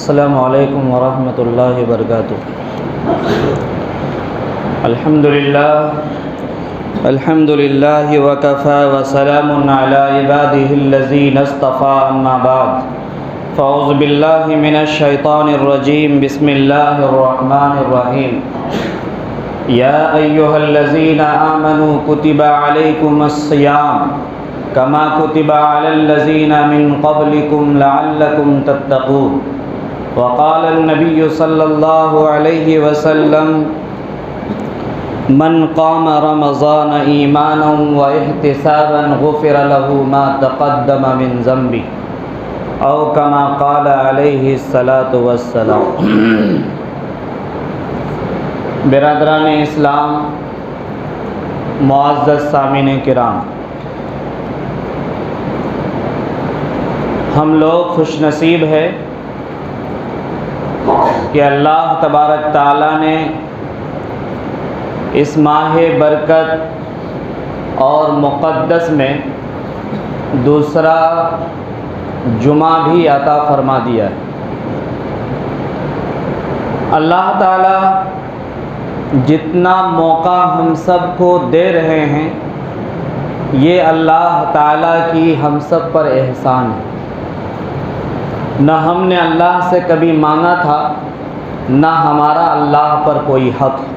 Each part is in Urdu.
السلام علیکم ورحمۃ اللہ وبرکاتہ۔ الحمد للہ وکفی وسلام علی عباده الذین اصطفی، اما بعد فاعوذ باللہ من الشیطان الرجیم، بسم اللہ الرحمن الرحیم۔ یا ایہا الذین آمنوا کتب علیکم الصیام کما کتب علی الذین من قبلکم لعلکم تتقون۔ وقال النبی صلی اللہ علیہ وسلم من قام رمضان ایمانا واحتسابا غفر له ما تقدم من ذنبه او کما قال علیہ الصلاۃ والسلام۔ برادران اسلام، معزز سامعین کرام، ہم لوگ خوش نصیب ہیں کہ اللہ تبارک تعالیٰ نے اس ماہ برکت اور مقدس میں دوسرا جمعہ بھی عطا فرما دیا ہے۔ اللہ تعالیٰ جتنا موقع ہم سب کو دے رہے ہیں، یہ اللہ تعالیٰ کی ہم سب پر احسان ہے۔ نہ ہم نے اللہ سے کبھی مانگا تھا، نہ ہمارا اللہ پر کوئی حق ہے۔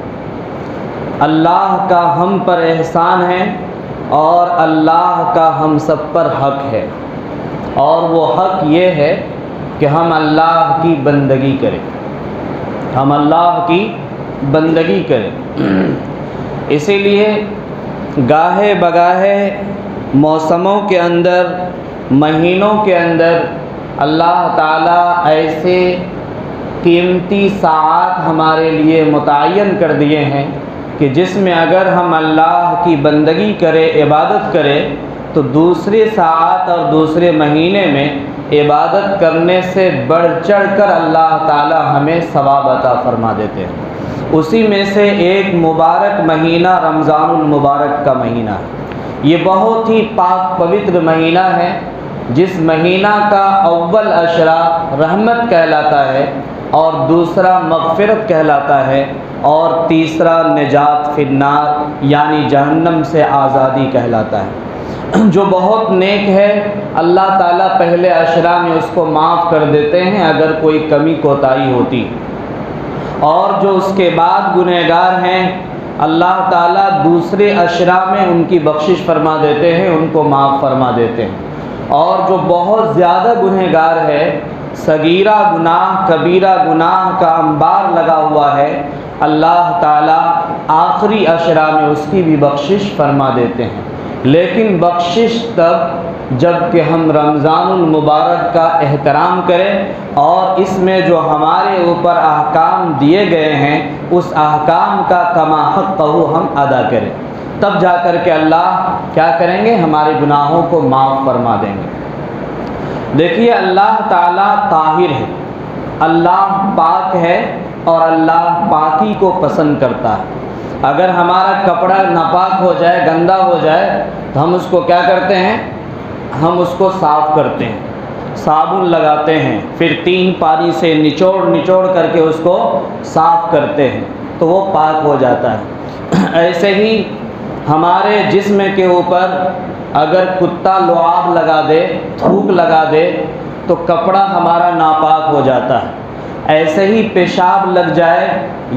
اللہ کا ہم پر احسان ہے اور اللہ کا ہم سب پر حق ہے، اور وہ حق یہ ہے کہ ہم اللہ کی بندگی کریں، ہم اللہ کی بندگی کریں۔ اسی لیے گاہے بگاہے موسموں کے اندر، مہینوں کے اندر اللہ تعالیٰ ایسے قیمتی ساعات ہمارے لیے متعین کر دیے ہیں کہ جس میں اگر ہم اللہ کی بندگی کریں، عبادت کریں، تو دوسرے ساعات اور دوسرے مہینے میں عبادت کرنے سے بڑھ چڑھ کر اللہ تعالیٰ ہمیں ثواب عطا فرما دیتے ہیں۔ اسی میں سے ایک مبارک مہینہ رمضان المبارک کا مہینہ ہے۔ یہ بہت ہی پاک پوتر مہینہ ہے، جس مہینہ کا اول عشرہ رحمت کہلاتا ہے، اور دوسرا مغفرت کہلاتا ہے، اور تیسرا نجات فی النار یعنی جہنم سے آزادی کہلاتا ہے۔ جو بہت نیک ہے، اللہ تعالیٰ پہلے عشرہ میں اس کو معاف کر دیتے ہیں اگر کوئی کمی کوتاہی ہوتی، اور جو اس کے بعد گنہگار ہیں اللہ تعالیٰ دوسرے عشرہ میں ان کی بخشش فرما دیتے ہیں، ان کو معاف فرما دیتے ہیں۔ اور جو بہت زیادہ گنہگار ہے، صغیرہ گناہ کبیرہ گناہ کا انبار لگا ہوا ہے، اللہ تعالیٰ آخری عشرہ میں اس کی بھی بخشش فرما دیتے ہیں۔ لیکن بخشش تب جب کہ ہم رمضان المبارک کا احترام کریں اور اس میں جو ہمارے اوپر احکام دیے گئے ہیں اس احکام کا کما حقہ ہم ادا کریں، تب جا کر کے اللہ کیا کریں گے؟ ہمارے گناہوں کو معاف فرما دیں گے۔ دیکھیے، اللہ تعالیٰ طاہر ہے، اللہ پاک ہے، اور اللہ پاکی کو پسند کرتا ہے۔ اگر ہمارا کپڑا ناپاک ہو جائے، گندا ہو جائے، تو ہم اس کو کیا کرتے ہیں؟ ہم اس کو صاف کرتے ہیں، صابن لگاتے ہیں، پھر 3 پانی سے نچوڑ کر کے اس کو صاف کرتے ہیں تو وہ پاک ہو جاتا ہے۔ ایسے ہی ہمارے جسم کے اوپر اگر کتا لعاب لگا دے، تھوک لگا دے، تو کپڑا ہمارا ناپاک ہو جاتا ہے۔ ایسے ہی پیشاب لگ جائے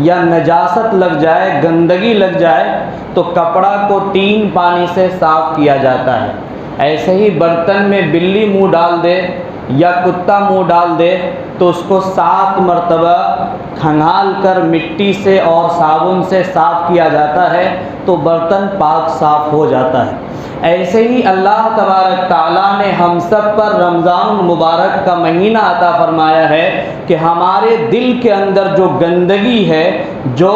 یا نجاست لگ جائے، گندگی لگ جائے، تو کپڑا کو 3 پانی سے صاف کیا جاتا ہے۔ ایسے ہی برتن میں بلی منہ ڈال دے یا کتا منہ ڈال دے تو اس کو 7 مرتبہ کھنگال کر مٹی سے اور صابن سے صاف کیا جاتا ہے تو برتن پاک صاف ہو جاتا ہے۔ ایسے ہی اللہ تبارک تعالیٰ نے ہم سب پر رمضان المبارک کا مہینہ عطا فرمایا ہے کہ ہمارے دل کے اندر جو گندگی ہے، جو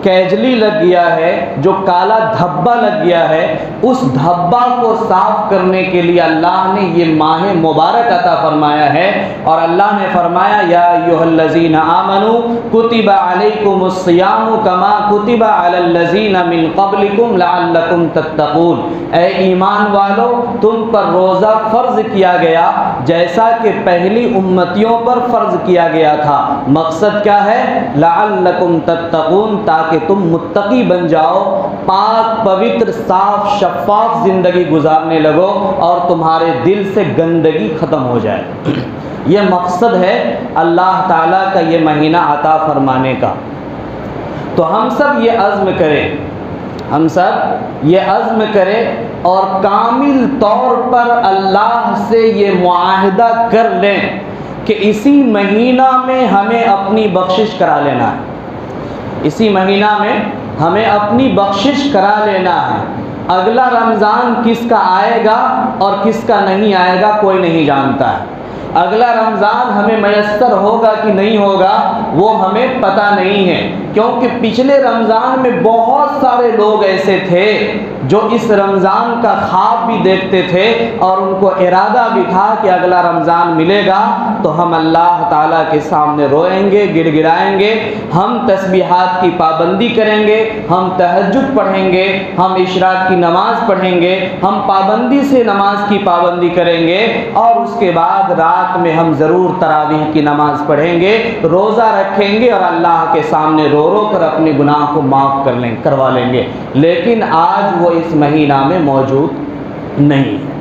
کیجلی لگ گیا ہے، جو کالا دھبا لگ گیا ہے، اس دھبا کو صاف کرنے کے لیے اللہ نے یہ ماہ مبارک عطا فرمایا ہے۔ اور اللہ نے فرمایا یا ایھا الذین آمنوا کتب علیکم الصیام کما کتب علی الذین من قبلکم لعلکم تتقون، اے ایمان والو تم پر روزہ فرض کیا گیا جیسا کہ پہلی امتیوں پر فرض کیا گیا تھا۔ مقصد کیا ہے؟ لعلکم تتقون، تاکہ تم متقی بن جاؤ، پاک پوتر صاف شفاف زندگی گزارنے لگو اور تمہارے دل سے گندگی ختم ہو جائے۔ یہ مقصد ہے اللہ تعالیٰ کا یہ مہینہ عطا فرمانے کا۔ تو ہم سب یہ عزم کریں اور کامل طور پر اللہ سے یہ معاہدہ کر لیں کہ اسی مہینہ میں ہمیں اپنی بخشش کرا لینا ہے، اسی مہینہ میں ہمیں اپنی بخشش کرا لینا ہے۔ اگلا رمضان کس کا آئے گا اور کس کا نہیں آئے گا کوئی نہیں جانتا ہے۔ اگلا رمضان ہمیں میسر ہوگا کہ نہیں ہوگا وہ ہمیں پتہ نہیں ہے، کیونکہ پچھلے رمضان میں بہت سارے لوگ ایسے تھے جو اس رمضان کا خواب بھی دیکھتے تھے اور ان کو ارادہ بھی تھا کہ اگلا رمضان ملے گا تو ہم اللہ تعالیٰ کے سامنے روئیں گے، گڑ گڑائیں گے، ہم تسبیحات کی پابندی کریں گے، ہم تہجد پڑھیں گے، ہم اشراق کی نماز پڑھیں گے، ہم پابندی سے نماز کی پابندی کریں گے، اور اس کے بعد رات میں ہم ضرور تراویح کی نماز پڑھیں گے، روزہ رکھیں گے اور اللہ کے سامنے رو رو کر اپنے گناہ کو معاف کروا لیں گے۔ لیکن آج وہ اس مہینہ میں موجود نہیں ہے۔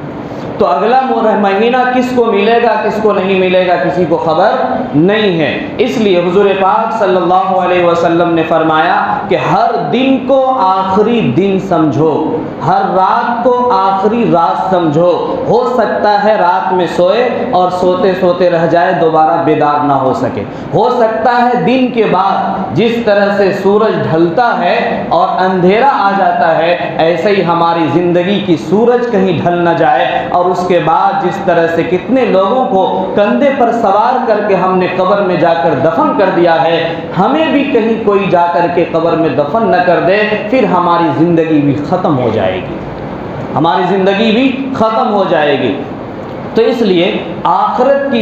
تو اگلا مہینہ کس کو ملے گا کس کو نہیں ملے گا کسی کو خبر نہیں ہے۔ اس لیے حضور پاک صلی اللہ علیہ وسلم نے فرمایا کہ ہر دن کو آخری دن سمجھو، ہر رات کو آخری رات سمجھو۔ ہو سکتا ہے رات میں سوئے اور سوتے سوتے رہ جائے، دوبارہ بیدار نہ ہو سکے۔ ہو سکتا ہے دن کے بعد جس طرح سے سورج ڈھلتا ہے اور اندھیرا آ جاتا ہے، ایسے ہی ہماری زندگی کی سورج کہیں ڈھل نہ جائے، اور اس کے بعد جس طرح سے کتنے لوگوں کو کندھے پر سوار کر کے ہم نے قبر میں جا کر دفن کر دیا ہے، ہمیں بھی کہیں کوئی جا کر کے قبر میں دفن نہ کر دے، پھر ہماری زندگی بھی ختم ہو جائے گی، ہماری زندگی بھی ختم ہو جائے گی۔ تو اس لیے آخرت کی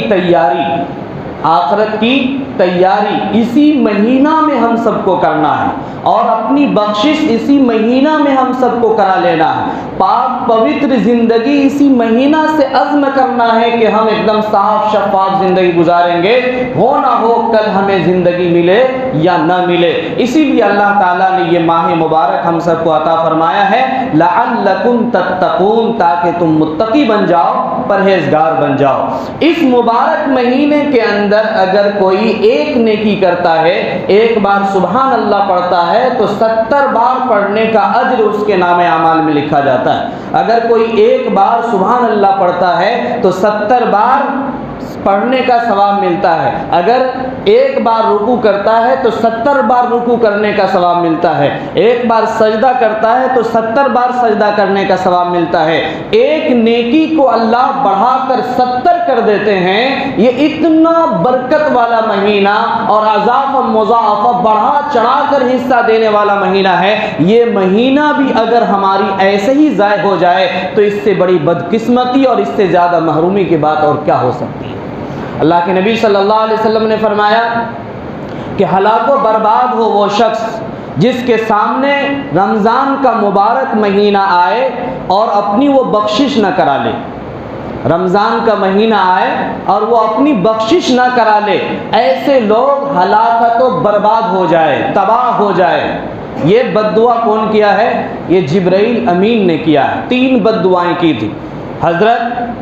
تیاری اسی مہینہ میں ہم سب کو کرنا ہے، اور اپنی بخشش اسی مہینہ میں ہم سب کو کرا لینا ہے۔ پاک پوتر زندگی اسی مہینہ سے عزم کرنا ہے کہ ہم ایک دم صاف شفاف زندگی گزاریں گے، ہو نہ ہو کل ہمیں زندگی ملے یا نہ ملے۔ اسی لیے اللہ تعالیٰ نے یہ ماہ مبارک ہم سب کو عطا فرمایا ہے لعلکم تتقون، تاکہ تم متقی بن جاؤ، پرہیزگار بن جاؤ۔ اس مبارک مہینے کے اندر اگر کوئی ایک نیکی کرتا ہے، ایک بار سبحان اللہ پڑھتا ہے تو 70 بار پڑھنے کا اجر اس کے نام اعمال میں لکھا جاتا ہے۔ اگر کوئی ایک بار سبحان اللہ پڑھتا ہے تو 70 بار پڑھنے کا ثواب ملتا ہے۔ اگر ایک بار رکوع کرتا ہے تو 70 بار رکوع کرنے کا ثواب ملتا ہے۔ ایک بار سجدہ کرتا ہے تو 70 بار سجدہ کرنے کا ثواب ملتا ہے۔ ایک نیکی کو اللہ بڑھا کر 70 کر دیتے ہیں۔ یہ اتنا برکت والا مہینہ اور اضافہ مضاعفہ بڑھا چڑھا کر حصہ دینے والا مہینہ ہے۔ یہ مہینہ بھی اگر ہماری ایسے ہی ضائع ہو جائے تو اس سے بڑی بدقسمتی اور اس سے زیادہ محرومی کی بات اور کیا ہو سکتی ہے۔ اللہ کے نبی صلی اللہ علیہ وسلم نے فرمایا کہ ہلاک و برباد ہو وہ شخص جس کے سامنے رمضان کا مبارک مہینہ آئے اور اپنی وہ بخشش نہ کرا لے۔ رمضان کا مہینہ آئے اور وہ اپنی بخشش نہ کرا لے، ایسے لوگ ہلاکت و برباد ہو جائے، تباہ ہو جائے۔ یہ بد دعا کون کیا ہے؟ یہ جبرائیل امین نے کیا ہے۔ 3 بد دعائیں کی تھی۔ حضرت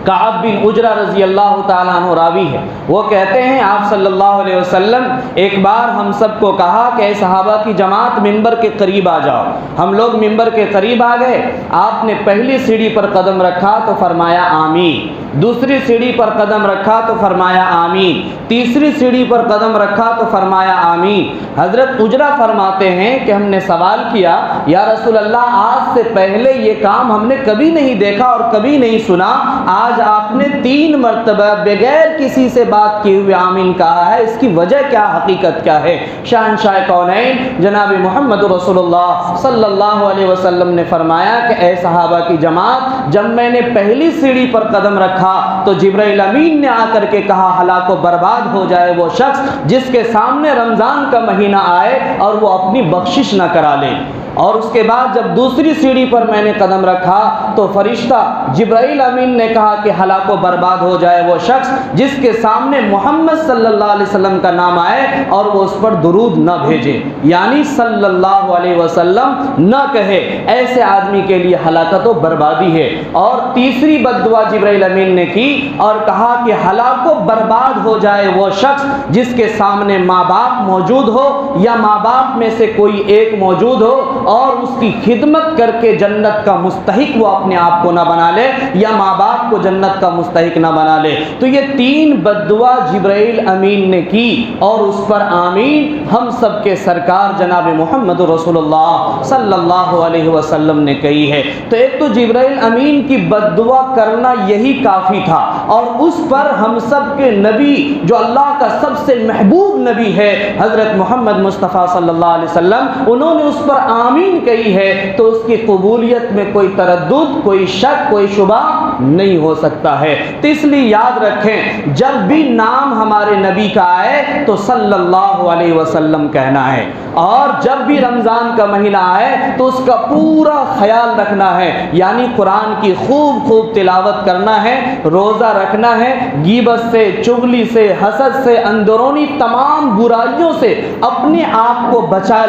کعب بن عجرہ رضی اللہ تعالیٰ عنہ راوی ہے، وہ کہتے ہیں آپ صلی اللہ علیہ وسلم ایک بار ہم سب کو کہا کہ اے صحابہ کی جماعت ممبر کے قریب آ جاؤ۔ ہم لوگ ممبر کے قریب آ گئے۔ آپ نے پہلی سیڑھی پر قدم رکھا تو فرمایا آمین، دوسری سیڑھی پر قدم رکھا تو فرمایا آمین، تیسری سیڑھی پر قدم رکھا تو فرمایا آمین۔ حضرت عجرہ فرماتے ہیں کہ ہم نے سوال کیا یا رسول اللہ، آج سے پہلے یہ کام ہم نے کبھی نہیں دیکھا اور کبھی نہیں سنا، آج آج آپ نے 3 مرتبہ بغیر کسی سے بات کیے ہوئے آمین کہا ہے، اس کی وجہ کیا، حقیقت کیا ہے؟ شہنشاہ کونین جناب محمد رسول اللہ صلی اللہ علیہ وسلم نے فرمایا کہ اے صحابہ کی جماعت، جب میں نے پہلی سیڑھی پر قدم رکھا تو جبرائیل امین نے آ کر کے کہا ہلاک و برباد ہو جائے وہ شخص جس کے سامنے رمضان کا مہینہ آئے اور وہ اپنی بخشش نہ کرا لے۔ اور اس کے بعد جب دوسری سیڑھی پر میں نے قدم رکھا تو فرشتہ جبرائیل امین نے کہا کہ ہلاک و برباد ہو جائے وہ شخص جس کے سامنے محمد صلی اللہ علیہ وسلم کا نام آئے اور وہ اس پر درود نہ بھیجے، یعنی صلی اللہ علیہ وسلم نہ کہے، ایسے آدمی کے لیے ہلاکت و بربادی ہے۔ اور تیسری بد دعا جبرائیل امین نے کی اور کہا کہ ہلاک و برباد ہو جائے وہ شخص جس کے سامنے ماں باپ موجود ہو یا ماں باپ میں سے کوئی ایک موجود ہو اور اس کی خدمت کر کے جنت کا مستحق وہ اپنے آپ کو نہ بنا لے یا ماں باپ کو جنت کا مستحق نہ بنا لے۔ تو یہ 3 بد دعا جبرائیل امین نے کی اور اس پر آمین ہم سب کے سرکار جناب محمد رسول اللہ صلی اللہ علیہ وسلم نے کہی ہے۔ تو ایک تو جبرائیل امین کی بد دعا کرنا یہی کافی تھا، اور اس پر ہم سب کے نبی جو اللہ کا سب سے محبوب نبی ہے حضرت محمد مصطفیٰ صلی اللہ علیہ وسلم، انہوں نے اس پر آمین کہی ہے، تو اس کی قبولیت میں کوئی تردد، کوئی شک، کوئی شبہ نہیں ہو سکتا ہے۔ تو اس لیے یاد رکھیں جب بھی نام ہمارے نبی کا آئے تو صلی اللہ علیہ وسلم کہنا ہے، اور جب بھی رمضان کا مہینہ آئے تو اس کا پورا خیال رکھنا ہے، یعنی قرآن کی خوب خوب تلاوت کرنا ہے، روزہ رکھنا ہے، غیبت سے، چغلی سے، حسد سے، اندرونی تمام برائیوں سے اپنے آپ کو بچا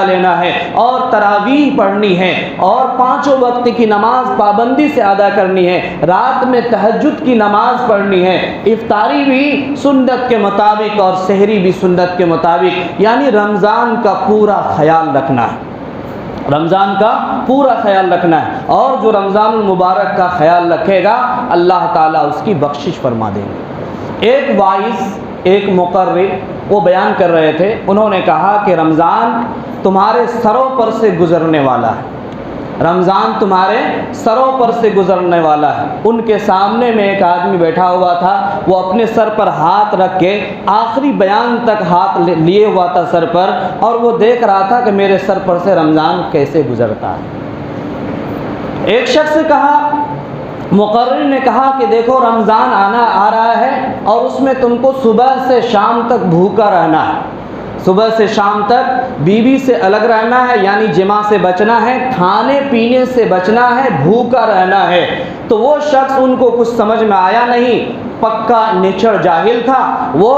لینا ہے، اور تراویح پڑھنی ہے، اور 5 وقت کی نماز پابندی سے ادا کرنی ہے، رات میں تہجد کی نماز پڑھنی ہے، افطاری بھی سنت کے مطابق اور سحری بھی سنت کے مطابق، یعنی رمضان کا پورا خیال رکھنا ہے، رمضان کا پورا خیال رکھنا ہے۔ اور جو رمضان المبارک کا خیال رکھے گا اللہ تعالیٰ اس کی بخشش فرما دیں گے۔ ایک وائس، ایک مقرر وہ بیان کر رہے تھے، انہوں نے کہا کہ رمضان تمہارے سروں پر سے گزرنے والا ہے، رمضان تمہارے سروں پر سے گزرنے والا ہے۔ ان کے سامنے میں ایک آدمی بیٹھا ہوا تھا، وہ اپنے سر پر ہاتھ رکھ کے آخری بیان تک ہاتھ لیے ہوا تھا سر پر، اور وہ دیکھ رہا تھا کہ میرے سر پر سے رمضان کیسے گزرتا ہے۔ ایک شخص سے کہا، مقرر نے کہا کہ دیکھو رمضان آ رہا ہے اور اس میں تم کو صبح سے شام تک بھوکا رہنا ہے، صبح سے شام تک بیوی سے الگ رہنا ہے، یعنی جماع سے بچنا ہے، کھانے پینے سے بچنا ہے، بھوکا رہنا ہے۔ تو وہ شخص ان کو کچھ سمجھ میں آیا نہیں، پکا نچڑ جاہل تھا، وہ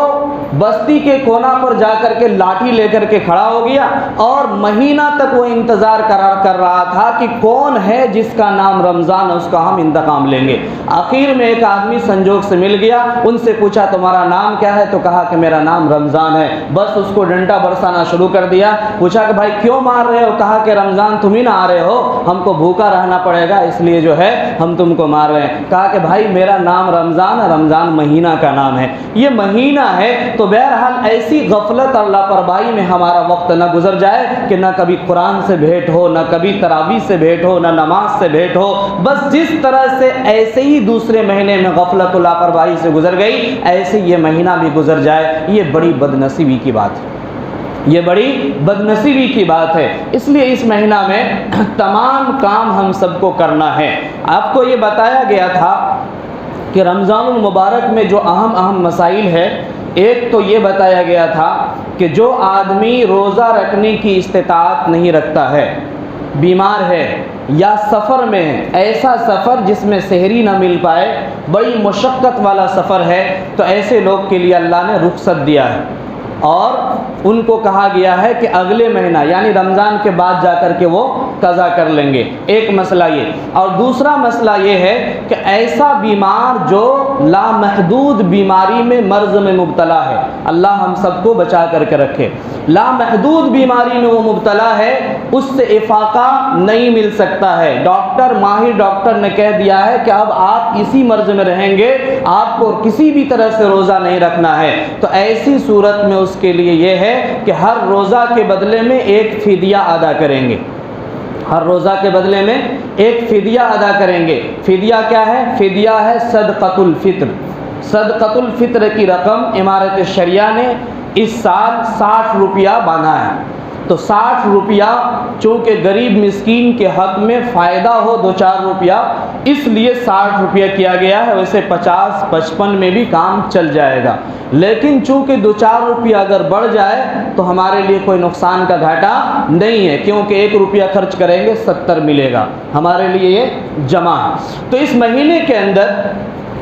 بستی کے کونا پر جا کر کے لاٹھی لے کر کے کھڑا ہو گیا، اور مہینہ تک وہ انتظار کر رہا تھا کہ کون ہے جس کا نام رمضان ہے، اس کا ہم انتقام لیں گے۔ آخر میں ایک آدمی سنجوگ سے مل گیا، ان سے پوچھا تمہارا نام کیا ہے؟ تو کہا کہ میرا نام رمضان ہے۔ بس اس کو ڈنڈا برسانا شروع کر دیا۔ پوچھا کہ بھائی کیوں مار رہے ہو؟ کہا کہ رمضان تم ہی نہ آ رہے ہو، ہم کو بھوکا رہنا پڑے گا، اس لیے جو ہے ہم تم کو مار رہے ہیں۔ کہا کہ بھائی میرا نام رمضان ہے، رمضان مہینہ کا نام ہے، یہ مہینہ ہے۔ تو بہرحال ایسی غفلت اور لاپرواہی میں ہمارا وقت نہ گزر جائے کہ نہ کبھی قرآن سے بھیٹ ہو، نہ کبھی تراویح سے بھیٹ ہو، نہ نماز سے بھیٹ ہو۔ بس جس طرح سے ایسے ہی دوسرے مہینے میں غفلت و لاپرواہی سے گزر گئی، ایسے یہ مہینہ بھی گزر جائے، یہ بڑی بدنصیبی کی بات ہے، یہ بڑی بدنصیبی کی بات ہے۔ اس لیے اس مہینہ میں تمام کام ہم سب کو کرنا ہے۔ آپ کو یہ بتایا گیا تھا کہ رمضان المبارک میں جو اہم مسائل ہے، ایک تو یہ بتایا گیا تھا کہ جو آدمی روزہ رکھنے کی استطاعت نہیں رکھتا ہے، بیمار ہے یا سفر میں ہے، ایسا سفر جس میں سحری نہ مل پائے، بڑی مشقت والا سفر ہے، تو ایسے لوگ کے لیے اللہ نے رخصت دیا ہے، اور ان کو کہا گیا ہے کہ اگلے مہینہ یعنی رمضان کے بعد جا کر کے وہ قضا کر لیں گے۔ ایک مسئلہ یہ، اور دوسرا مسئلہ یہ ہے کہ ایسا بیمار جو لامحدود بیماری میں مرض میں مبتلا ہے، اللہ ہم سب کو بچا کر کے رکھے، لامحدود بیماری میں وہ مبتلا ہے، اس سے افاقہ نہیں مل سکتا ہے، ڈاکٹر ماہر ڈاکٹر نے کہہ دیا ہے کہ اب آپ اسی مرض میں رہیں گے، آپ کو کسی بھی طرح سے روزہ نہیں رکھنا ہے، تو ایسی صورت میں اس کے لیے یہ ہے کہ ہر روزہ کے بدلے میں ایک فدیہ ادا کریں گے، ہر روزہ کے بدلے میں ایک فدیہ ادا کریں گے۔ فدیہ کیا ہے؟ فدیہ ہے صدقۃ الفطر۔ صدقۃ الفطر کی رقم امارت شریعہ نے اس سال 60 روپیہ باندھا ہے۔ تو 60 روپیہ چونکہ غریب مسکین کے حق میں فائدہ ہو 2-4 روپیہ، اس لیے 60 روپیہ کیا گیا ہے۔ ویسے 50-55 میں بھی کام چل جائے گا، لیکن چونکہ 2-4 روپیہ اگر بڑھ جائے تو ہمارے لیے کوئی نقصان کا گھاٹا نہیں ہے، کیونکہ 1 روپیہ خرچ کریں گے 70 ملے گا، ہمارے لیے یہ جمع ہے۔ تو اس مہینے کے اندر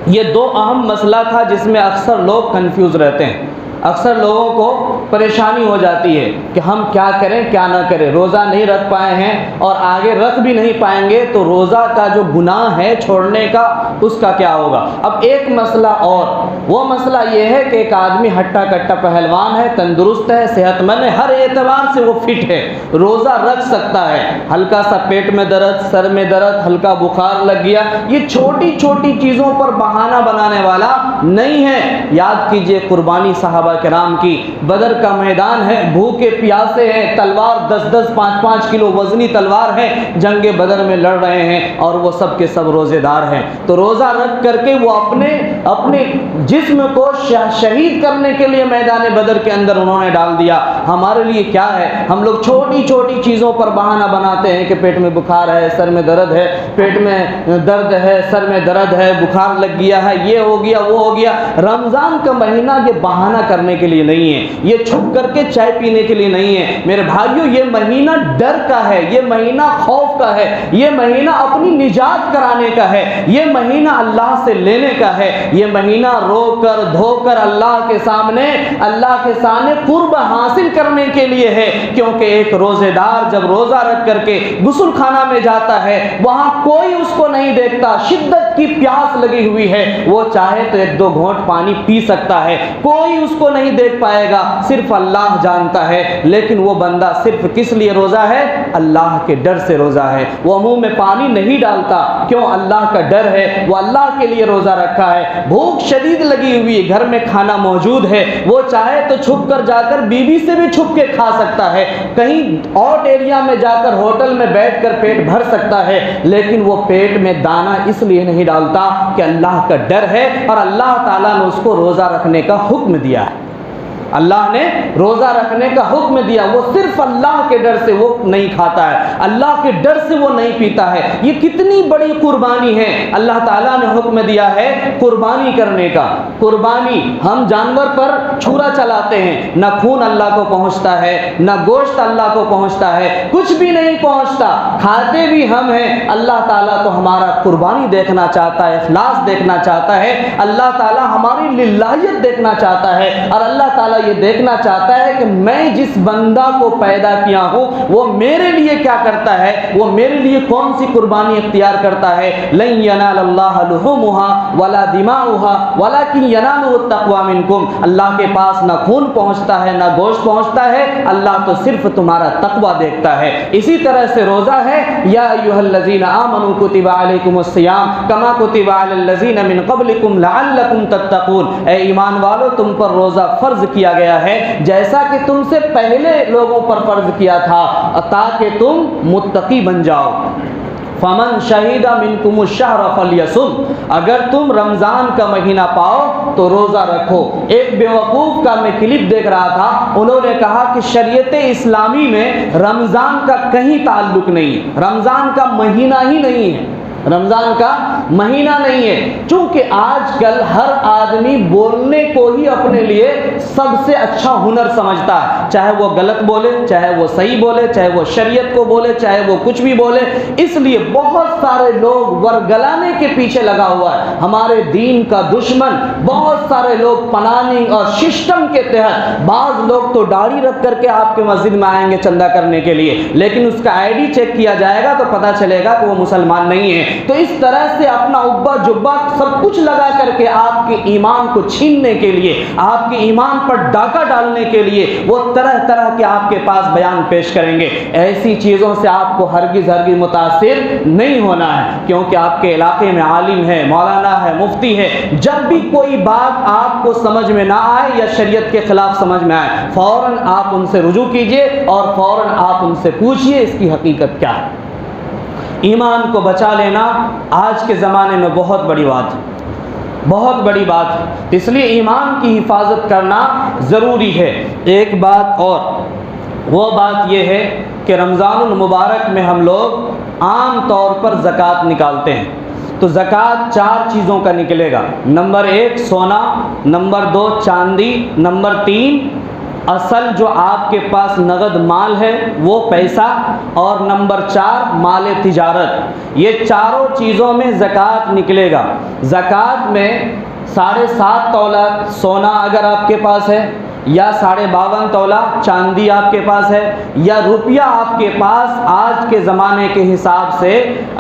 یہ 2 اہم مسئلہ تھا جس میں اکثر لوگ کنفیوز رہتے ہیں۔ اکثر لوگوں کو پریشانی ہو جاتی ہے کہ ہم کیا کریں کیا نہ کریں، روزہ نہیں رکھ پائے ہیں اور آگے رکھ بھی نہیں پائیں گے تو روزہ کا جو گناہ ہے چھوڑنے کا اس کا کیا ہوگا۔ اب ایک مسئلہ اور، وہ مسئلہ یہ ہے کہ ایک آدمی ہٹا کٹا پہلوان ہے، تندرست ہے، صحت مند ہے، ہر اعتبار سے وہ فٹ ہے، روزہ رکھ سکتا ہے، ہلکا سا پیٹ میں درد، سر میں درد، ہلکا بخار لگ گیا، یہ چھوٹی چھوٹی چیزوں پر بہانہ بنانے والا نہیں ہے۔ یاد کیجئے قربانی صحابہ کرام کی، بدر کا میدان ہے، بھوکے پیاسے ہیں، تلوار 10-10 5-5 کلو وزنی تلوار ہے، جنگ بدر میں لڑ رہے ہیں اور وہ سب کے سب روزے دار ہیں۔ تو روزہ رکھ کر کے وہ اپنے جسم کو شہید کرنے کے لیے میدان بدر کے اندر انہوں نے ڈال دیا۔ ہمارے لیے کیا ہے، ہم لوگ چھوٹی چھوٹی چیزوں پر بہانہ بناتے ہیں کہ پیٹ میں بخار ہے، سر میں درد ہے، پیٹ میں درد ہے، سر میں درد ہے، بخار لگ گیا ہے، یہ ہو گیا وہ ہو گیا۔ رمضان کا مہینہ یہ بہانہ کرنے کے لیے نہیں ہے، یہ چھپ کر کے چائے پینے کے لیے نہیں ہے میرے بھائیوں، یہ مہینہ ڈر کا ہے، یہ مہینہ خوف کا ہے، یہ مہینہ اپنی نجات کرانے کا ہے، یہ مہینہ اللہ سے لینے کا ہے، یہ مہینہ رو کر دھو کر اللہ کے سامنے قرب حاصل کرنے کے لیے ہے۔ کیونکہ ایک روزے دار جب روزہ رکھ کر کے غسل خانہ میں جاتا ہے وہاں کوئی اس کو نہیں دیکھتا، شدت کی پیاس لگی ہوئی ہے، وہ چاہے تو 1-2 گھونٹ پانی پی سکتا ہے، کوئی اس کو نہیں دیکھ پائے گا، صرف اللہ جانتا ہے۔ لیکن وہ بندہ صرف کس لیے روزہ ہے؟ اللہ کے ڈر سے روزہ ہے۔ وہ منہ میں پانی نہیں ڈالتا، کیوں؟ اللہ کا ڈر ہے، وہ اللہ کے لیے روزہ رکھا ہے۔ بھوک شدید لگی ہوئی ہے، گھر میں کھانا موجود ہے، وہ چاہے تو چھپ کر جا کر بیوی سے بھی چھپ کے کھا سکتا ہے، کہیں آؤٹ ایریا میں جا کر ہوٹل میں بیٹھ کر پیٹ بھر سکتا ہے، لیکن وہ پیٹ میں دانہ اس لیے نہیں ڈالتا کہ اللہ کا ڈر ہے اور اللہ تعالیٰ نے اس کو روزہ رکھنے کا حکم دیا ہے۔ اللہ نے روزہ رکھنے کا حکم دیا، وہ صرف اللہ کے ڈر سے وہ نہیں کھاتا ہے، اللہ کے ڈر سے وہ نہیں پیتا ہے۔ یہ کتنی بڑی قربانی ہے، اللہ تعالیٰ نے حکم دیا ہے قربانی کرنے کا۔ قربانی، ہم جانور پر چھرا چلاتے ہیں، نہ خون اللہ کو پہنچتا ہے، نہ گوشت اللہ کو پہنچتا ہے، کچھ بھی نہیں پہنچتا، کھاتے بھی ہم ہیں۔ اللہ تعالیٰ تو ہمارا قربانی دیکھنا چاہتا ہے، اخلاص دیکھنا چاہتا ہے، اللہ تعالیٰ ہماری للہیت دیکھنا چاہتا ہے، اور اللہ تعالیٰ یہ دیکھنا چاہتا ہے کہ میں جس بندہ کو پیدا کیا ہوں وہ میرے لیے کیا کرتا ہے، وہ میرے لیے کون سی قربانی اختیار کرتا ہے۔ لن ینال اللہ لحومها ولا دماؤها ولکن ینالہ التقوی منکم، اللہ کے پاس نہ خون پہنچتا ہے نہ گوشت پہنچتا ہے، اللہ تو صرف تمہارا تقوی دیکھتا ہے۔ اسی طرح سے روزہ ہے، یا ایھا الذین آمنوا کتب علیکم الصیام کما کتب علی الذین من قبلکم لعلکم تتقون، اے ایمان والو تم پر روزہ فرض کیا گیا ہے جیسا کہ تم سے پہلے لوگوں پر فرض کیا تھا تاکہ تم متقی بن جاؤ۔ فمن شہید منکم الشہر فلیصم، اگر تم رمضان کا مہینہ پاؤ تو روزہ رکھو۔ ایک بیوقوف کا میں کلپ دیکھ رہا تھا، انہوں نے کہا کہ شریعت اسلامی میں رمضان کا کہیں تعلق نہیں، رمضان کا مہینہ ہی نہیں ہے، رمضان کا مہینہ نہیں ہے، چونکہ آج کل ہر آدمی بولنے کو ہی اپنے لیے سب سے اچھا ہنر سمجھتا ہے، چاہے وہ غلط بولے، چاہے وہ صحیح بولے، چاہے وہ شریعت کو بولے، چاہے وہ کچھ بھی بولے۔ اس لیے بہت سارے لوگ ورگلانے کے پیچھے لگا ہوا ہے، ہمارے دین کا دشمن، بہت سارے لوگ پلاننگ اور سسٹم کے تحت، بعض لوگ تو داڑھی رکھ کر کے آپ کے مسجد میں آئیں گے چندہ کرنے کے لیے، لیکن اس کا آئی ڈی چیک کیا جائے گا تو پتہ چلے گا کہ وہ مسلمان نہیں ہے۔ تو اس طرح سے اپنا عبا جبا سب کچھ لگا کر کے آپ کے ایمان کو چھیننے کے لیے، آپ کے ایمان پر ڈاکہ ڈالنے کے لیے وہ طرح طرح کے آپ کے پاس بیان پیش کریں گے۔ ایسی چیزوں سے آپ کو ہرگز متاثر نہیں ہونا ہے، کیونکہ آپ کے علاقے میں عالم ہے، مولانا ہے، مفتی ہے، جب بھی کوئی بات آپ کو سمجھ میں نہ آئے یا شریعت کے خلاف سمجھ میں آئے فوراً آپ ان سے رجوع کیجئے اور فوراً آپ ان سے پوچھئے اس کی حقیقت کیا ہے۔ ایمان کو بچا لینا آج کے زمانے میں بہت بڑی بات ہے، بہت بڑی بات ہے، اس لیے ایمان کی حفاظت کرنا ضروری ہے۔ ایک بات اور، وہ بات یہ ہے کہ رمضان المبارک میں ہم لوگ عام طور پر زکوٰۃ نکالتے ہیں، تو زکوٰۃ 4 چیزوں کا نکلے گا۔ نمبر 1 سونا، نمبر 2 چاندی، نمبر 3 اصل جو آپ کے پاس نقد مال ہے وہ پیسہ، اور نمبر 4 مال تجارت۔ یہ چاروں چیزوں میں زکوٰۃ نکلے گا۔ زکوٰۃ میں 7.5 تولہ سونا اگر آپ کے پاس ہے، یا 52.5 تولہ چاندی آپ کے پاس ہے، یا روپیہ آپ کے پاس آج کے زمانے کے حساب سے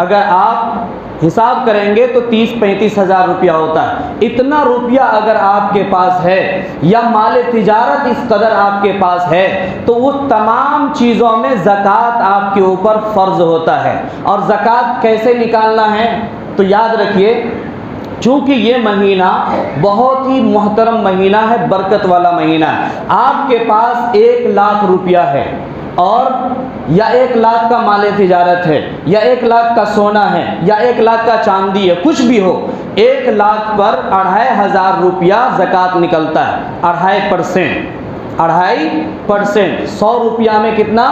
اگر آپ حساب کریں گے تو 30-35 ہزار روپیہ ہوتا ہے، اتنا روپیہ اگر آپ کے پاس ہے، یا مال تجارت اس قدر آپ کے پاس ہے، تو وہ تمام چیزوں میں زکوٰۃ آپ کے اوپر فرض ہوتا ہے۔ اور زکوٰۃ کیسے نکالنا ہے تو یاد رکھیے، چونکہ یہ مہینہ بہت ہی محترم مہینہ ہے، برکت والا مہینہ ہے۔ آپ کے پاس 1 لاکھ روپیہ ہے، اور یا 1 لاکھ کا مال تجارت ہے، یا 1 لاکھ کا سونا ہے، یا 1 لاکھ کا چاندی ہے، کچھ بھی ہو، 1 لاکھ پر 2500 روپیہ زکوٰۃ نکلتا ہے، 2.5%۔ 100 روپیہ میں کتنا؟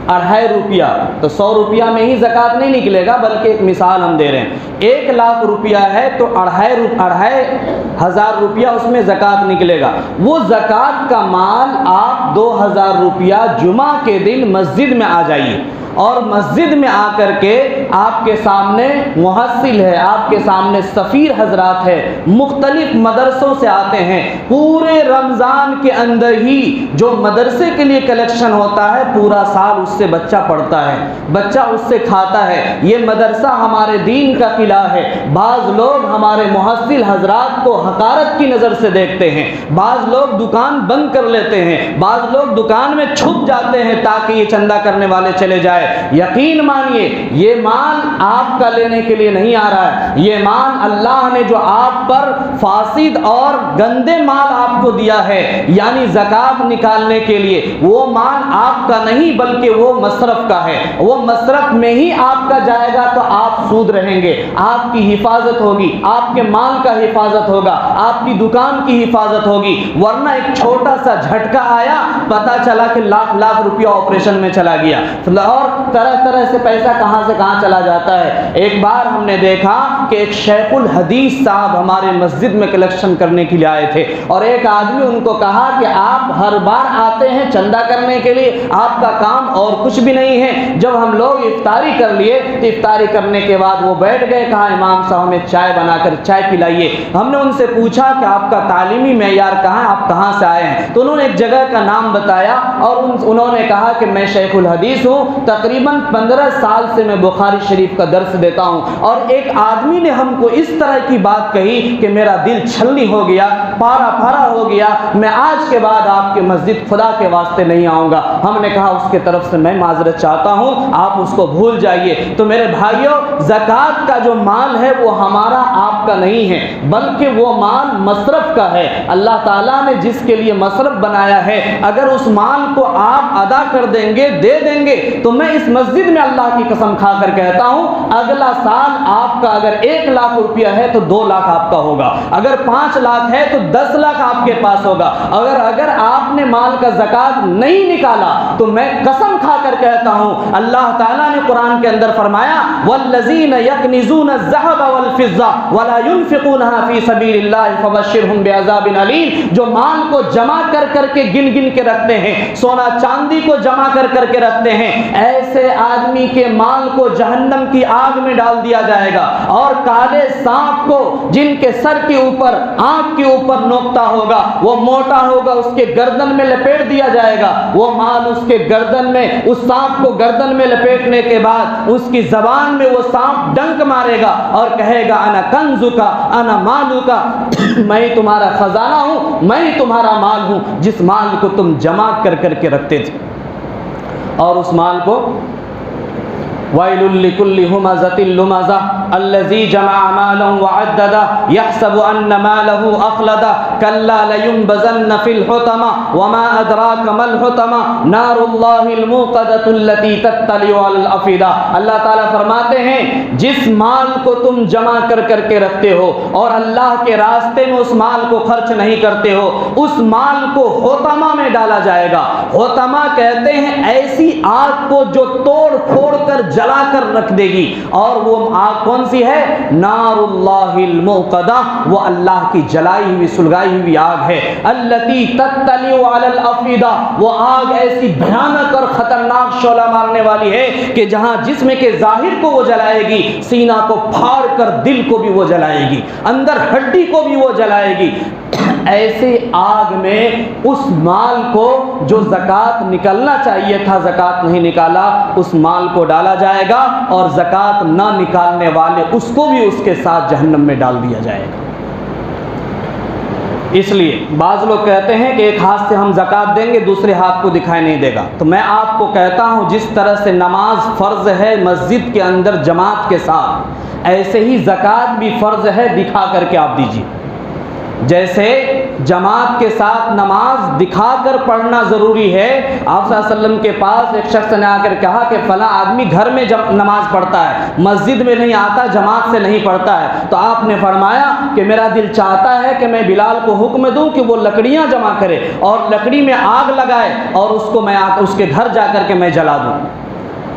2.5 روپیہ، تو 100 روپیہ میں ہی زکوٰۃ نہیں نکلے گا، بلکہ ایک مثال ہم دے رہے ہیں۔ 1 لاکھ روپیہ ہے تو 2.5 روپیہ اس میں زکوٰۃ نکلے گا۔ وہ زکوٰۃ کا مال آپ 2000 روپیہ جمعہ کے دن مسجد میں آ جائیے، اور مسجد میں آ کر کے آپ کے سامنے محصل ہے، آپ کے سامنے سفیر حضرات ہے، مختلف مدرسوں سے آتے ہیں، پورے رمضان کے اندر ہی جو مدرسے کے لیے کلیکشن ہوتا ہے پورا سال اس سے بچہ پڑھتا ہے، بچہ اس سے کھاتا ہے۔ یہ مدرسہ ہمارے دین کا قلعہ ہے۔ بعض لوگ ہمارے محصل حضرات کو حقارت کی نظر سے دیکھتے ہیں، بعض لوگ دکان بند کر لیتے ہیں، بعض لوگ دکان میں چھپ جاتے ہیں تاکہ یہ چندہ کرنے والے چلے جائے۔ یقین مانیے یہ مال آپ کا لینے کے لیے نہیں آ رہا ہے، یہ مال اللہ نے جو آپ پر فاسد اور گندے مال آپ کو دیا ہے، یعنی زکوٰۃ نکالنے کے لیے، وہ مال آپ کا نہیں بلکہ وہ مصرف کا ہے۔ وہ مصرف میں ہی آپ کا جائے گا تو آپ سود رہیں گے، آپ کی حفاظت ہوگی، آپ کے مال کا حفاظت ہوگا، آپ کی دکان کی حفاظت ہوگی۔ ورنہ ایک چھوٹا سا جھٹکا آیا، پتا چلا کہ لاکھ روپیہ آپریشن میں چلا گیا، اور طرح طرح سے پیسہ کہاں سے کہاں چلا جاتا ہے۔ ایک بار ہم نے دیکھا کہ ایک شیخ الحدیث صاحب ہمارے مسجد میں کلیکشن کرنے کے لیے آئے تھے، اور ایک آدمی ان کو کہا کہ آپ ہر بار آتے ہیں چندہ کرنے کے لیے، آپ کا کام اور کچھ بھی نہیں ہے۔ جب ہم لوگ افطاری کر لیے تو افطاری کرنے کے بعد وہ بیٹھ گئے، کہا امام صاحب ہمیں چائے بنا کر چائے پلائیے۔ ہم نے ان سے پوچھا کہ آپ کا تعلیمی معیار کہاں ہے، آپ کہاں سے آئے ہیں؟ تو انہوں نے ایک جگہ کا نام بتایا، اور انہوں نے کہا کہ میں شیخ الحدیث ہوں، تقریباً 15 سال سے میں بخاری شریف کا درس دیتا ہوں۔ اور ایک آدمی نے ہم کو اس طرح کی بات کہی کہ میرا دل چھلنی ہو گیا، پارا پارا ہو گیا، میں آج کے بعد آپ کے مسجد خدا کے واسطے نہیں آؤں گا۔ ہم نے کہا اس کے طرف سے میں معذرت چاہتا ہوں، آپ اس کو بھول جائیے۔ تو میرے بھائیوں، زکوٰۃ کا جو مال ہے وہ ہمارا آپ کا نہیں ہے، بلکہ وہ مال مصرف کا ہے۔ اللہ تعالیٰ نے جس کے لیے مصرف بنایا ہے، اگر اس مال کو آپ ادا کر دیں گے، دے دیں گے، تو میں اس مسجد میں اللہ کی قسم کھا کر کہتا ہوں اگلا سال آپ کا اگر 1 لاکھ روپیہ ہے تو 2 لاکھ آپ کا ہوگا، اگر 5 لاکھ ہے تو 10 لاکھ آپ کے پاس ہوگا۔ اگر آپ نے مال کا زکوٰۃ نہیں نکالا تو میں قسم کھا کر کہتا ہوں، اللہ تعالیٰ نے قرآن کے اندر فرمایا والذین یکنزون الذھب والفضہ ولا ينفقونها فی سبیل اللہ فبشرھم بعذاب علیم۔ جو مال کو جمع کر کر کے گن گن کے رکھتے ہیں، سونا چاندی کو جمع کر کر کے رکھتے ہیں، ایسے آدمی کے مال کو جہنم کی آگ میں ڈال دیا جائے گا، اور کالے سانپ کو جن کے سر کے اوپر آنکھ کے اوپر نوکتا ہوگا، وہ موٹا ہوگا، اس کے گردن میں لپیٹ دیا جائے گا۔ وہ مال اس کے گردن میں، اس سانپ کو گردن میں لپیٹنے کے بعد اس کی زبان میں وہ سانپ ڈنک مارے گا اور کہے گا انا کنزکا انا مالکا، میں تمہارا خزانہ ہوں، میں تمہارا مال ہوں، جس مال کو تم جمع کر کر کے رکھتے تھے۔ اور اس مال کو وَيْلٌ لِكُلِّ هُمَزَةٍ لُمَزَةٍ، الذی جمع مالا وعددا یحسب ان مالہ اخلدا کلا لینبذن فی الحطمہ وما ادراک ما الحطمہ نار اللہ الموقدۃ التی تطلع علی الافئدہ۔ اللہ تعالیٰ فرماتے ہیں جس مال کو تم جمع کر کے رکھتے ہو اور اللہ کے راستے میں اس مال کو خرچ نہیں کرتے ہو، اس مال کو حطمہ میں ڈالا جائے گا۔ حطمہ کہتے ہیں ایسی آگ کو جو توڑ پھوڑ کر جلا کر رکھ دے گی، اور وہ آگ کون سی ہے؟ نار اللہ الموقدہ، وہ اللہ کی جلائی ہوئی سلگائی ہوئی آگ ہے۔ التی تطلع علی الافئدہ، وہ آگ ایسی بھیانک اور خطرناک شعلہ مارنے والی ہے کہ جہاں جسم کے ظاہر کو وہ جلائے گی، سینہ کو پھاڑ کر دل کو بھی وہ جلائے گی، اندر ہڈی کو بھی وہ جلائے گی۔ ایسے آگ میں اس مال کو جو زکوٰۃ نکلنا چاہیے تھا زکوٰۃ نہیں نکالا، اس مال کو ڈالا جائے گا، اور زکوٰۃ نہ نکالنے والے اس کو بھی اس کے ساتھ جہنم میں ڈال دیا جائے گا۔ اس لیے بعض لوگ کہتے ہیں کہ ایک ہاتھ سے ہم زکوٰۃ دیں گے دوسرے ہاتھ کو دکھائی نہیں دے گا، تو میں آپ کو کہتا ہوں جس طرح سے نماز فرض ہے مسجد کے اندر جماعت کے ساتھ، ایسے ہی زکوٰۃ بھی فرض ہے دکھا کر کے آپ دیجیے۔ جیسے جماعت کے ساتھ نماز دکھا کر پڑھنا ضروری ہے، آپ صلی اللہ علیہ وسلم کے پاس ایک شخص نے آ کر کہا کہ فلاں آدمی گھر میں نماز پڑھتا ہے، مسجد میں نہیں آتا، جماعت سے نہیں پڑھتا ہے، تو آپ نے فرمایا کہ میرا دل چاہتا ہے کہ میں بلال کو حکم دوں کہ وہ لکڑیاں جمع کرے اور لکڑی میں آگ لگائے اور اس کو میں اس کے گھر جا کر کے میں جلا دوں،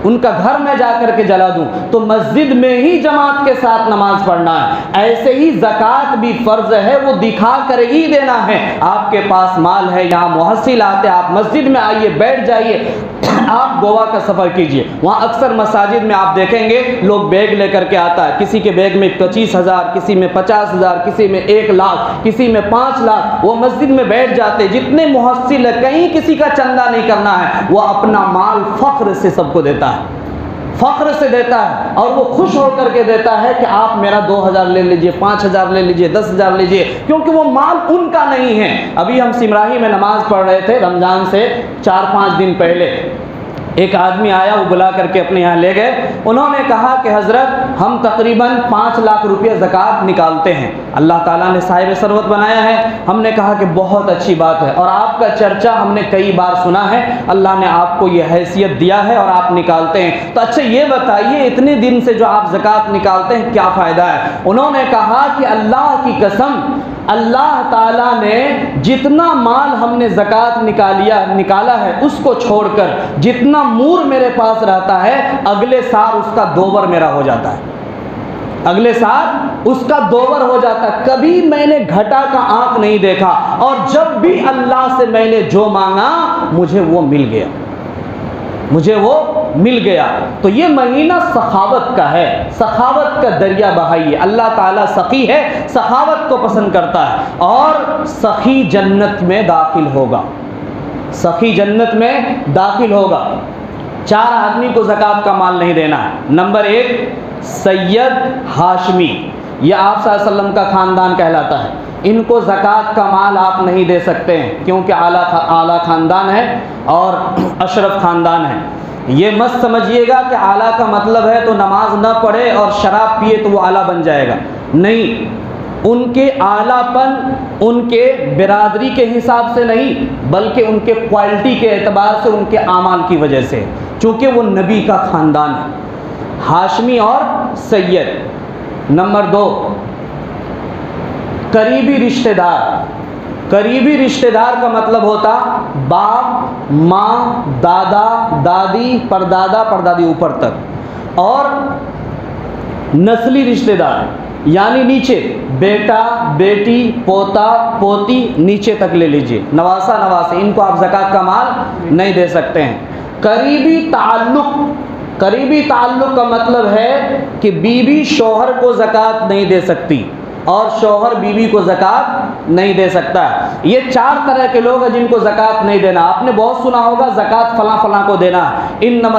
ان کا گھر میں جا کر کے جلا دوں۔ تو مسجد میں ہی جماعت کے ساتھ نماز پڑھنا ہے۔ ایسے ہی زکوٰۃ بھی فرض ہے، وہ دکھا کر ہی دینا ہے۔ آپ کے پاس مال ہے، یہاں محصل آتے، آپ مسجد میں آئیے، بیٹھ جائیے، آپ گوا کا سفر کیجئے، وہاں اکثر مساجد میں آپ دیکھیں گے لوگ بیگ لے کر کے آتا ہے، کسی کے بیگ میں 25,000، کسی میں 50,000، کسی میں 1 لاکھ، کسی میں 5 لاکھ، وہ مسجد میں بیٹھ جاتے۔ جتنے محصل ہے، کہیں کسی کا چندہ نہیں کرنا ہے، وہ اپنا مال فخر سے سب کو دیتا ہے، فخر سے دیتا ہے، اور وہ خوش ہو کر کے دیتا ہے کہ آپ میرا 2,000 لے لیجئے، 5,000 لے لیجئے، 10,000 لیجئے، کیونکہ وہ مال ان کا نہیں ہے۔ ابھی ہم سمراہی میں نماز پڑھ رہے تھے، رمضان سے 4-5 دن پہلے ایک آدمی آیا، وہ بلا کر کے اپنے یہاں لے گئے، انہوں نے کہا کہ حضرت ہم تقریباً 5 لاکھ روپیہ زکوٰۃ نکالتے ہیں، اللہ تعالیٰ نے صاحب ثروت بنایا ہے۔ ہم نے کہا کہ بہت اچھی بات ہے، اور آپ کا چرچا ہم نے کئی بار سنا ہے، اللہ نے آپ کو یہ حیثیت دیا ہے اور آپ نکالتے ہیں، تو اچھا یہ بتائیے اتنے دن سے جو آپ زکوٰۃ نکالتے ہیں کیا فائدہ ہے؟ انہوں نے کہا کہ اللہ کی قسم، اللہ تعالیٰ نے جتنا مال ہم نے زکوٰۃ نکالا ہے اس کو چھوڑ کر جتنا مور میرے پاس رہتا ہے، اگلے سال اس کا دوبر میرا ہو جاتا ہے، اگلے سال اس کا دوبر ہو جاتا ہے۔ کبھی میں نے گھٹا کا آنکھ نہیں دیکھا، اور جب بھی اللہ سے میں نے جو مانگا مجھے وہ مل گیا، مجھے وہ مل گیا۔ تو یہ مہینہ سخاوت کا ہے، سخاوت کا دریا بہائیے۔ اللہ تعالیٰ سخی ہے، سخاوت کو پسند کرتا ہے، اور سخی جنت میں داخل ہوگا، سخی جنت میں داخل ہوگا۔ 4 آدمی کو زکوٰۃ کا مال نہیں دینا ہے۔ نمبر 1 سید ہاشمی، یہ آپ صلی اللہ علیہ وسلم کا خاندان کہلاتا ہے، ان کو زکوٰۃ کا مال آپ نہیں دے سکتے ہیں، کیونکہ اعلیٰ خاندان ہے اور اشرف خاندان ہے۔ یہ مت سمجھیے گا کہ اعلیٰ کا مطلب ہے تو نماز نہ پڑھے اور شراب پیے تو وہ اعلیٰ بن جائے گا، نہیں، ان کے اعلیٰ پن ان کے برادری کے حساب سے نہیں، بلکہ ان کے کوالٹی کے اعتبار سے، ان کے اعمال کی وجہ سے، چونکہ وہ نبی کا خاندان ہے، ہاشمی اور سید۔ نمبر 2 قریبی رشتہ دار۔ قریبی رشتہ دار کا مطلب ہوتا باپ، ماں، دادا، دادی، پردادا، پردادی اوپر تک، اور نسلی رشتہ دار یعنی نیچے بیٹا، بیٹی، پوتا، پوتی، نیچے تک لے لیجئے، نواسا، نواسے، ان کو آپ زکوٰۃ کا مال نہیں دے سکتے ہیں۔ قریبی تعلق، قریبی تعلق کا مطلب ہے کہ بیوی شوہر کو زکوٰۃ نہیں دے سکتی اور شوہر بیوی کو زکوٰۃ نہیں دے سکتا ہے۔ یہ 4 طرح کے لوگ ہیں جن کو زکوٰۃ نہیں دینا۔ آپ نے بہت سنا ہوگا زکوٰۃ فلاں فلاں کو دینا ہے، انما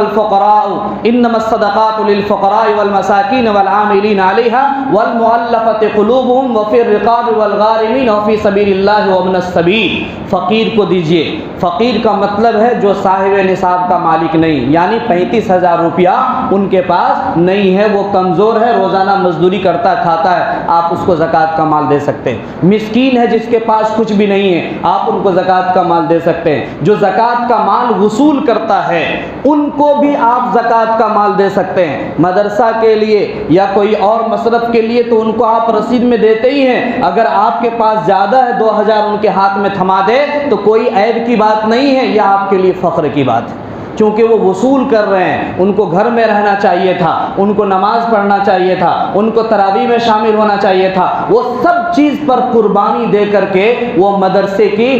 الصدقات للفقراء والمساکین والعاملین علیہا والمؤلفۃ قلوبہم وفی الرقاب والغارمین وفی سبیل اللہ وابن السبیل۔ فقیر کو دیجئے۔ فقیر کا مطلب ہے جو صاحب نصاب کا مالک نہیں، یعنی 35,000 روپیہ ان کے پاس نہیں ہے، وہ کمزور ہے، روزانہ مزدوری کرتا کھاتا ہے، آپ اس کو زکوٰۃ کا مال دے سکتے ہیں۔ مسکین ہے جس کے پاس کچھ بھی نہیں ہے، آپ ان کو زکوٰۃ کا مال دے سکتے ہیں۔ جو زکوٰۃ کا مال وصول کرتا ہے ان کو بھی آپ زکوٰۃ کا مال دے سکتے ہیں۔ مدرسہ کے لیے یا کوئی اور مصرف کے لیے تو ان کو آپ رسید میں دیتے ہی ہیں، اگر آپ کے پاس زیادہ ہے 2,000 ان کے ہاتھ میں تھما دے تو کوئی عیب کی بات نہیں ہے، یہ آپ کے لیے فخر کی بات ہے، کیونکہ وہ وصول کر رہے ہیں۔ ان کو گھر میں رہنا چاہیے تھا، ان کو نماز پڑھنا چاہیے تھا، ان کو تراویح میں شامل ہونا چاہیے تھا، وہ سب چیز پر قربانی دے کر کے وہ مدرسے کی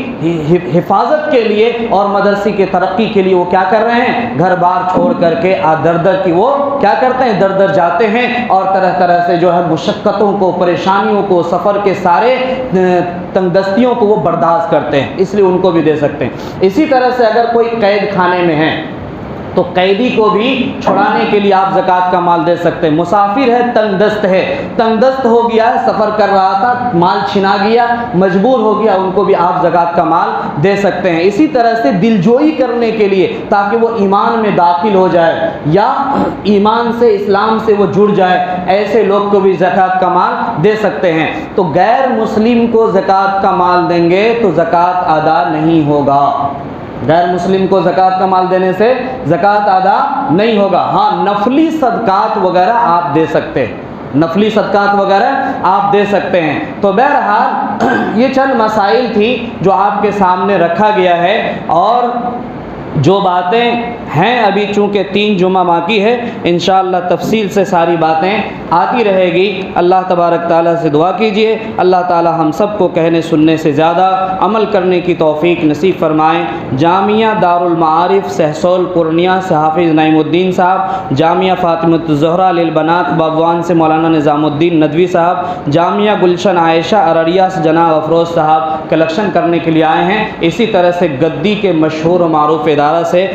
حفاظت کے لیے اور مدرسے کی ترقی کے لیے وہ کیا کر رہے ہیں، گھر بار چھوڑ کر کے در در کی وہ کیا کرتے ہیں، در در جاتے ہیں اور طرح طرح سے جو ہے مشقتوں کو، پریشانیوں کو، سفر کے سارے تنگ دستیوں کو وہ برداشت کرتے ہیں، اس لیے ان کو بھی دے سکتے ہیں۔ اسی طرح سے اگر کوئی قید خانے میں ہے تو قیدی کو بھی چھڑانے کے لیے آپ زکوٰۃ کا مال دے سکتے ہیں۔ مسافر ہے، تنگ دست ہے، تنگ دست ہو گیا ہے، سفر کر رہا تھا، مال چھنا گیا، مجبور ہو گیا، ان کو بھی آپ زکوٰۃ کا مال دے سکتے ہیں۔ اسی طرح سے دلجوئی کرنے کے لیے تاکہ وہ ایمان میں داخل ہو جائے یا ایمان سے، اسلام سے وہ جڑ جائے، ایسے لوگ کو بھی زکوٰۃ کا مال دے سکتے ہیں۔ تو غیر مسلم کو زکوٰۃ کا مال دیں گے تو زکوٰۃ ادا نہیں ہوگا، غیر مسلم کو زکوٰۃ کا مال دینے سے زکوٰۃ ادا نہیں ہوگا۔ ہاں نفلی صدقات وغیرہ آپ دے سکتے ہیں، نفلی صدقات وغیرہ آپ دے سکتے ہیں۔ تو بہرحال یہ چند مسائل تھی جو آپ کے سامنے رکھا گیا ہے، اور جو باتیں ہیں ابھی چونکہ 3 جمعہ باقی ہے، انشاءاللہ تفصیل سے ساری باتیں آتی رہے گی۔ اللہ تبارک تعالیٰ سے دعا کیجئے اللہ تعالیٰ ہم سب کو کہنے سننے سے زیادہ عمل کرنے کی توفیق نصیب فرمائیں۔ جامعہ دارالمعارف سہسول پورنیہ سے حافظ نعیم الدین صاحب، جامعہ فاطمۃ الزہرا للبنات باغوان سے مولانا نظام الدین ندوی صاحب، جامعہ گلشن عائشہ ارریہ سے جناب افروز صاحب کلیکشن کرنے کے لیے آئے ہیں۔ اسی طرح سے گدی کے مشہور و معروف ادارہ سے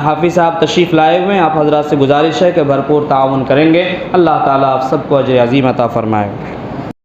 حافظ صاحب تشریف لائے ہوئے ہیں، آپ حضرات سے گزارش ہے کہ بھرپور تعاون کریں گے۔ اللہ تعالیٰ آپ سب کو اجر عظیم عطا فرمائے۔